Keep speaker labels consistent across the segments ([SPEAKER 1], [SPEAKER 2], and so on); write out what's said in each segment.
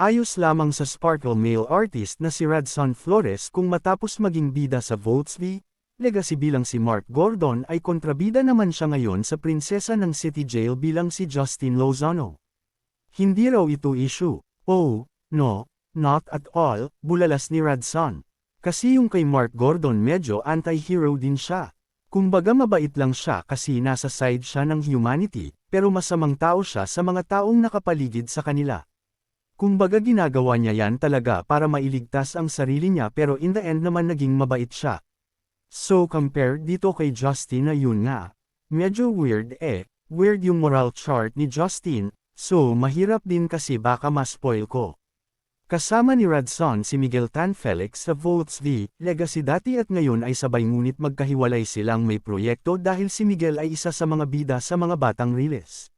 [SPEAKER 1] Ayos lamang sa sparkle male artist na si Radson Flores kung matapos maging bida sa Volts V. Legacy bilang si Mark Gordon ay kontrabida naman siya ngayon sa prinsesa ng City Jail bilang si Justin Lozano. Hindi raw ito issue. Oh, no, not at all, bulalas ni Radson. Kasi yung kay Mark Gordon medyo anti-hero din siya. Kumbaga mabait lang siya kasi nasa side siya ng humanity, pero masamang tao siya sa mga taong nakapaligid sa kanila. Kumbaga ginagawa niya yan talaga para mailigtas ang sarili niya pero in the end naman naging mabait siya. So compare dito kay Justin na yun nga. Medyo weird weird yung moral chart ni Justin, so mahirap din kasi baka ma-spoil ko. Kasama ni Radson si Miguel Tan Felix sa Volts V. Legacy dati at ngayon ay sabay ngunit magkahiwalay silang may proyekto dahil si Miguel ay isa sa mga bida sa mga batang riles.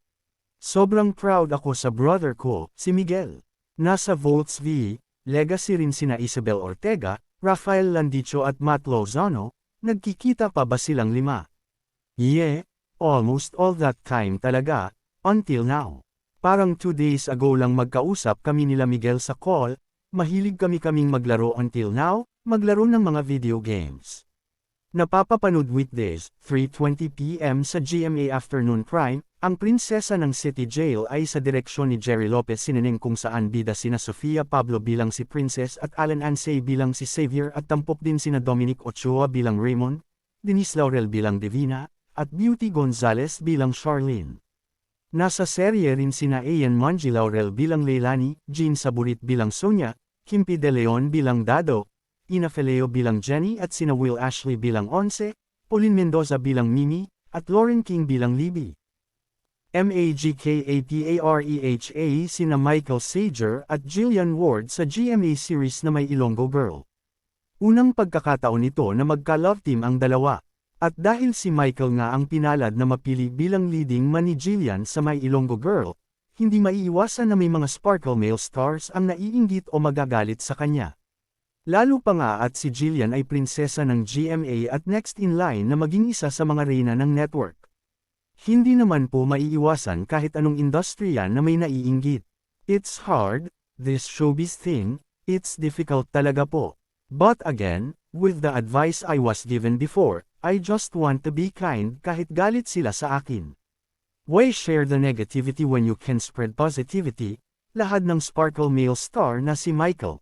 [SPEAKER 1] Sobrang proud ako sa brother ko, si Miguel. Nasa Volts V, Legacy rin sina Isabel Ortega, Rafael Landicho at Matt Lozano, nagkikita pa ba silang lima? Yeah, almost all that time talaga, until now. Parang 2 days ago lang magkausap kami nila Miguel sa call, mahilig kaming maglaro until now, maglaro ng mga video games. Napapapanood weekdays, 3:20 PM sa GMA Afternoon Prime, ang prinsesa ng City Jail ay sa direksyon ni Jerry Lopez Sineneng kung saan bida sina Sofia Pablo bilang si Princess at Alan Ansay bilang si Xavier at tampok din sina Dominic Ochoa bilang Raymond, Denise Laurel bilang Divina, at Beauty Gonzalez bilang Charlene. Nasa serye rin sina Ian Monji Laurel bilang Leilani, Jean Saburit bilang Sonia, Kimpi De Leon bilang Dado, Ina Feleo bilang Jenny at sina Will Ashley bilang Once, Pauline Mendoza bilang Mimi, at Lauren King bilang Libby. MAGKAPAREHA sina Michael Sager at Jillian Ward sa GMA series na May Ilonggo Girl. Unang pagkakataon nito na magka-love team ang dalawa. At dahil si Michael nga ang pinalad na mapili bilang leading man ni Jillian sa May Ilonggo Girl, hindi maiiwasan na may mga sparkle male stars ang naiinggit o magagalit sa kanya. Lalo pa nga at si Jillian ay prinsesa ng GMA at next in line na maging isa sa mga reyna ng network. Hindi naman po maiiwasan kahit anong industriya na may naiinggit. It's hard, this showbiz thing, it's difficult talaga po. But again, with the advice I was given before, I just want to be kind kahit galit sila sa akin. Why share the negativity when you can spread positivity? Lahad ng sparkle male star na si Michael.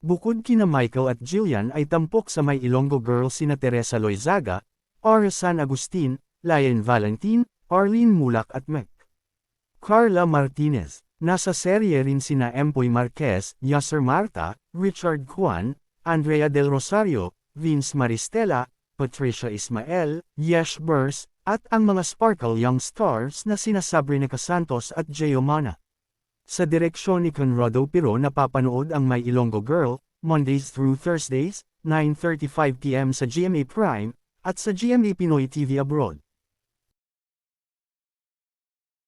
[SPEAKER 1] Bukod kina Michael at Jillian ay tampok sa May Ilonggo Girl sina Teresa Loizaga, Aura San Agustin, Lion Valentin, Arlene Mulak at Mek. Carla Martinez. Nasa serye rin sina Empoy Marquez, Yasser Marta, Richard Juan, Andrea Del Rosario, Vince Maristela, Patricia Ismael, Yesh Burrs, at ang mga sparkle young stars na sina Sabrina Casantos at Gio Mana. Sa direksyon ni Conrado Piro napapanood ang May Ilonggo Girl, Mondays through Thursdays, 9:35 PM sa GMA Prime, at sa GMA Pinoy TV Abroad.